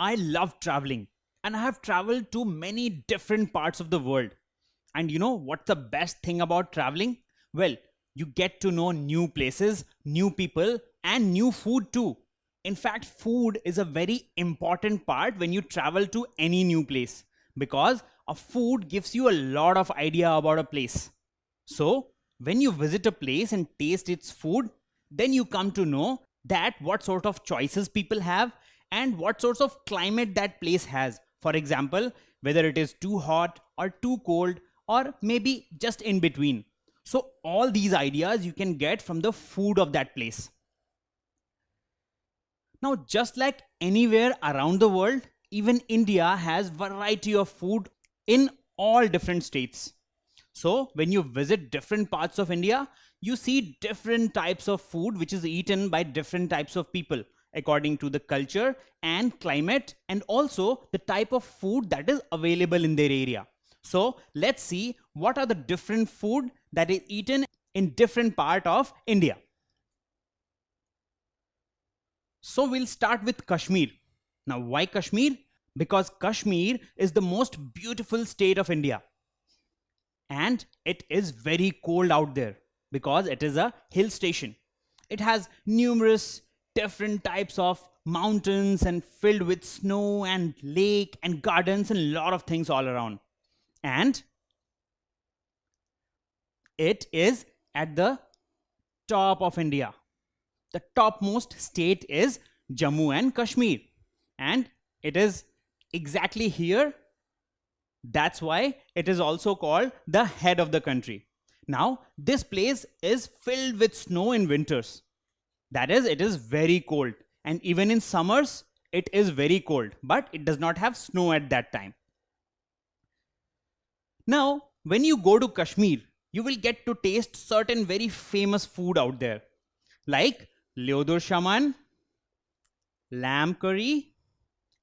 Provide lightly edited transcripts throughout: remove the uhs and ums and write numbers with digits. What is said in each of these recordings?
I love traveling and I have traveled to many different parts of the world. And you know what's the best thing about traveling? Well, you get to know new places, new people, and new food too. In fact, food is a very important part when you travel to any new place because a food gives you a lot of idea about a place. So, when you visit a place and taste its food, then you come to know that what sort of choices people have and what sorts of climate that place has. For example, whether it is too hot or too cold or maybe just in between. So, all these ideas you can get from the food of that place. Now, just like anywhere around the world, even India has variety of food in all different states. So, when you visit different parts of India, you see different types of food which is eaten by different types of people according to the culture and climate and also the type of food that is available in their area. So, let's see what are the different food that is eaten in different part of India. So, we'll start with Kashmir. Now, why Kashmir? Because Kashmir is the most beautiful state of India. And it is very cold out there because it is a hill station. It has numerous different types of mountains and filled with snow and lake and gardens and lot of things all around. And it is at the top of India. The topmost state is Jammu and Kashmir. And it is exactly here. That's why it is also called the head of the country. Now, this place is filled with snow in winters. That is, it is very cold. And even in summers, it is very cold. But it does not have snow at that time. Now, when you go to Kashmir, you will get to taste certain very famous food out there. Like Leodur Shaman, lamb curry,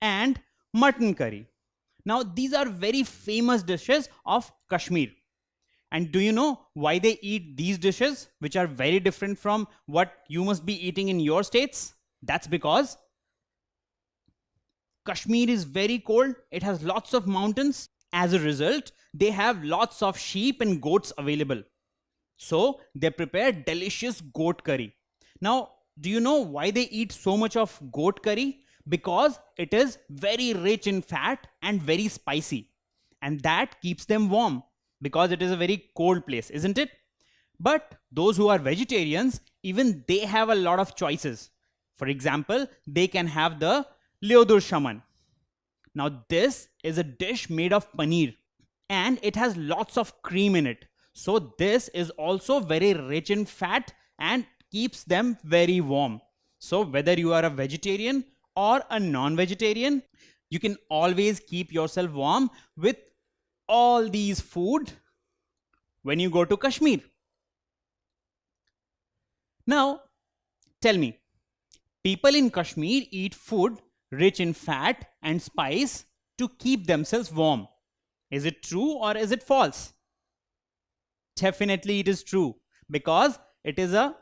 and mutton curry. Now, these are very famous dishes of Kashmir. And do you know why they eat these dishes, which are very different from what you must be eating in your states? That's because Kashmir is very cold. It has lots of mountains. As a result, they have lots of sheep and goats available. So, they prepare delicious goat curry. Now, do you know why they eat so much of goat curry? Because it is very rich in fat and very spicy. And that keeps them warm because it is a very cold place, isn't it? But those who are vegetarians, even they have a lot of choices. For example, they can have the Leodur Shaman. Now, this is a dish made of paneer and it has lots of cream in it. So, this is also very rich in fat and keeps them very warm. So, whether you are a vegetarian or a non-vegetarian, you can always keep yourself warm with all these food when you go to Kashmir. Now, tell me, people in Kashmir eat food rich in fat and spice to keep themselves warm. Is it true or is it false? Definitely it is true because it is a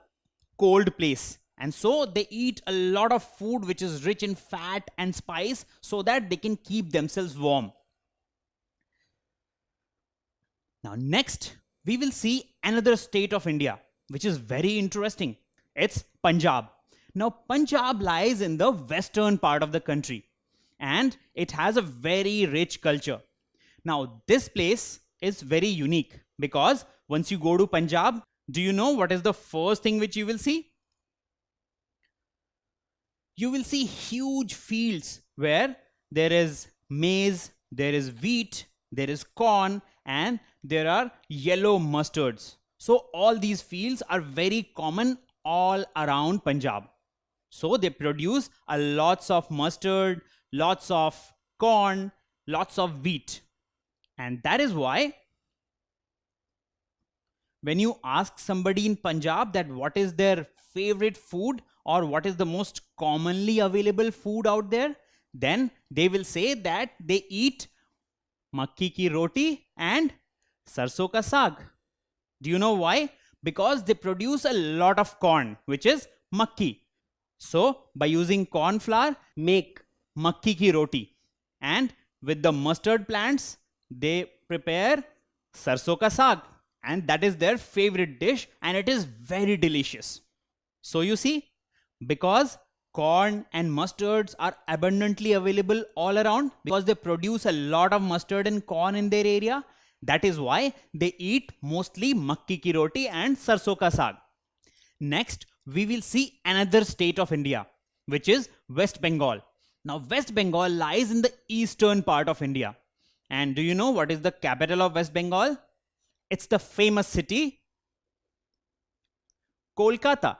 cold place. And so they eat a lot of food which is rich in fat and spice so that they can keep themselves warm. Now next, we will see another state of India which is very interesting. It's Punjab. Now Punjab lies in the western part of the country and it has a very rich culture. Now this place is very unique because once you go to Punjab, do you know what is the first thing which you will see? You will see huge fields where there is maize, there is wheat, there is corn, and there are yellow mustards. So all these fields are very common all around Punjab. So they produce a lots of mustard, lots of corn, lots of wheat. And that is why when you ask somebody in Punjab that what is their favorite food or what is the most commonly available food out there, then they will say that they eat makki ki roti and sarson ka saag. Do you know why? Because they produce a lot of corn, which is makki. So by using corn flour, make makki ki roti. And with the mustard plants, they prepare sarson ka saag. And that is their favorite dish, and it is very delicious. So you see, because corn and mustards are abundantly available all around, because they produce a lot of mustard and corn in their area, that is why they eat mostly makki ki roti and sarson ka saag. Next, we will see another state of India, which is West Bengal. Now, West Bengal lies in the eastern part of India. And do you know what is the capital of West Bengal? It's the famous city, Kolkata.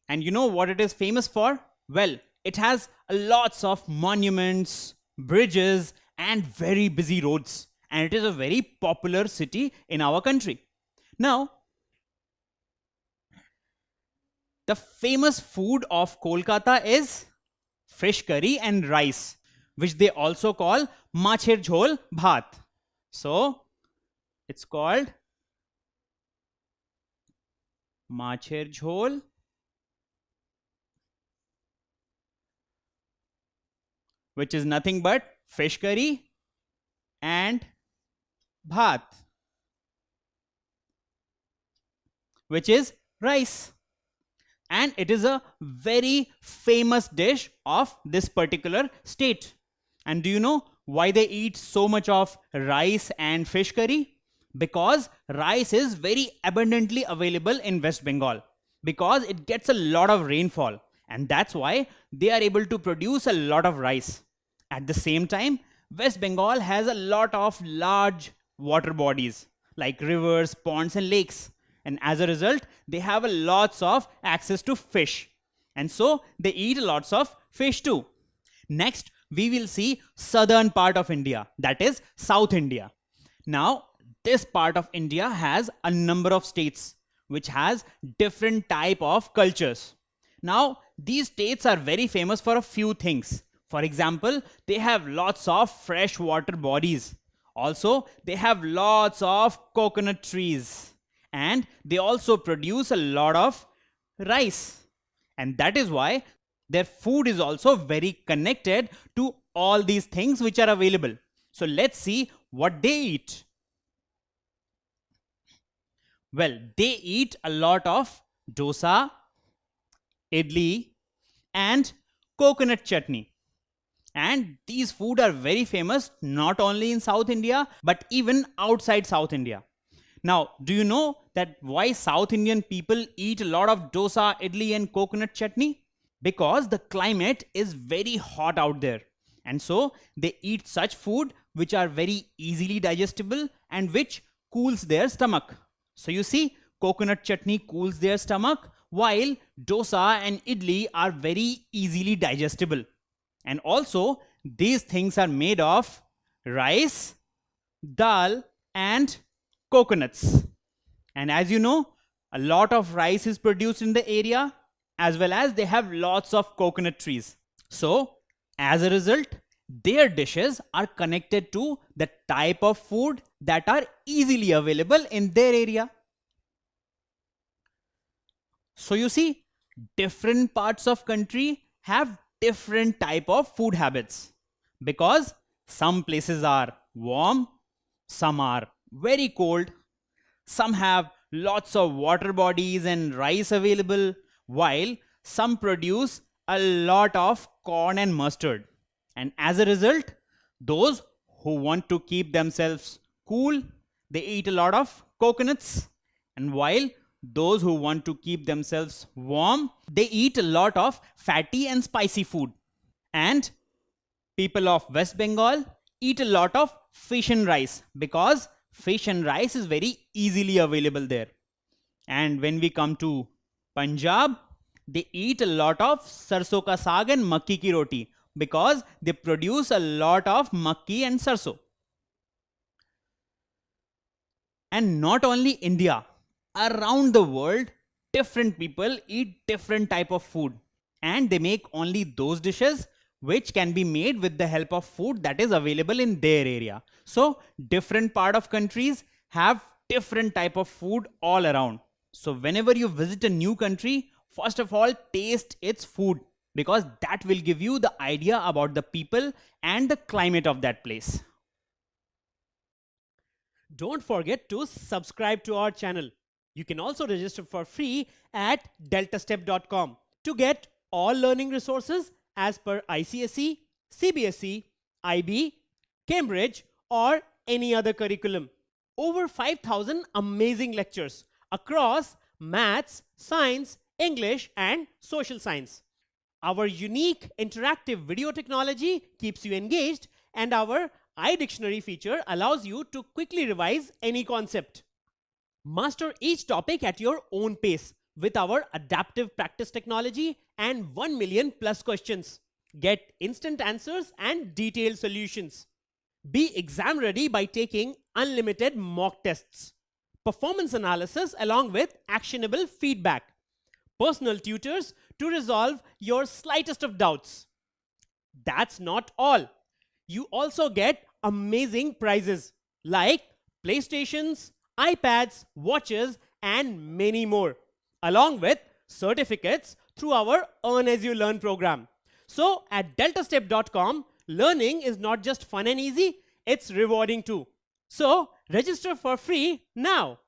And you know what it is famous for? Well, it has lots of monuments, bridges, and very busy roads. And it is a very popular city in our country. Now, the famous food of Kolkata is fish curry and rice, which they also call macher jhol bhat. So, it's called macher jhol, which is nothing but fish curry and bhat, which is rice. And it is a very famous dish of this particular state. And do you know why they eat so much of rice and fish curry? Because rice is very abundantly available in West Bengal, because it gets a lot of rainfall, and that's why they are able to produce a lot of rice. At the same time, West Bengal has a lot of large water bodies like rivers, ponds, and lakes. And as a result, they have a lots of access to fish. And so they eat lots of fish too. Next, we will see southern part of India, that is South India. Now, this part of India has a number of states which has different type of cultures. Now, these states are very famous for a few things. For example, they have lots of fresh water bodies. Also, they have lots of coconut trees. And they also produce a lot of rice. And that is why their food is also very connected to all these things which are available. So let's see what they eat. Well, they eat a lot of dosa, idli, and coconut chutney. And these food are very famous not only in South India, but even outside South India. Now, do you know that why South Indian people eat a lot of dosa, idli, and coconut chutney? Because the climate is very hot out there. And so they eat such food which are very easily digestible and which cools their stomach. So you see, coconut chutney cools their stomach, while dosa and idli are very easily digestible. And also, these things are made of rice, dal, and coconuts. And as you know, a lot of rice is produced in the area, as well as they have lots of coconut trees. So, as a result, their dishes are connected to the type of food that are easily available in their area. So you see, different parts of country have different type of food habits, because some places are warm, some are very cold, some have lots of water bodies and rice available, while some produce a lot of corn and mustard. And as a result, those who want to keep themselves cool, they eat a lot of coconuts. And while those who want to keep themselves warm, they eat a lot of fatty and spicy food. And people of West Bengal eat a lot of fish and rice, because fish and rice is very easily available there. And when we come to Punjab, they eat a lot of sarson ka saag and makki ki roti, because they produce a lot of makki and sarso. And not only India, around the world, different people eat different type of food, and they make only those dishes which can be made with the help of food that is available in their area. So different part of countries have different type of food all around. So whenever you visit a new country, First of all, taste its food, because that will give you the idea about the people and the climate of that place. Don't forget to subscribe to our channel. You can also register for free at deltastep.com to get all learning resources as per ICSE, CBSE, IB, Cambridge, or any other curriculum. Over 5,000 amazing lectures across maths, science, English, and social science. Our unique interactive video technology keeps you engaged, and our iDictionary feature allows you to quickly revise any concept. Master each topic at your own pace with our adaptive practice technology and 1 million plus questions. Get instant answers and detailed solutions. Be exam ready by taking unlimited mock tests, performance analysis along with actionable feedback, personal tutors to resolve your slightest of doubts. That's not all. You also get amazing prizes like PlayStations, iPads, watches, and many more, along with certificates through our Earn As You Learn program. So at deltastep.com, learning is not just fun and easy, it's rewarding too. So register for free now.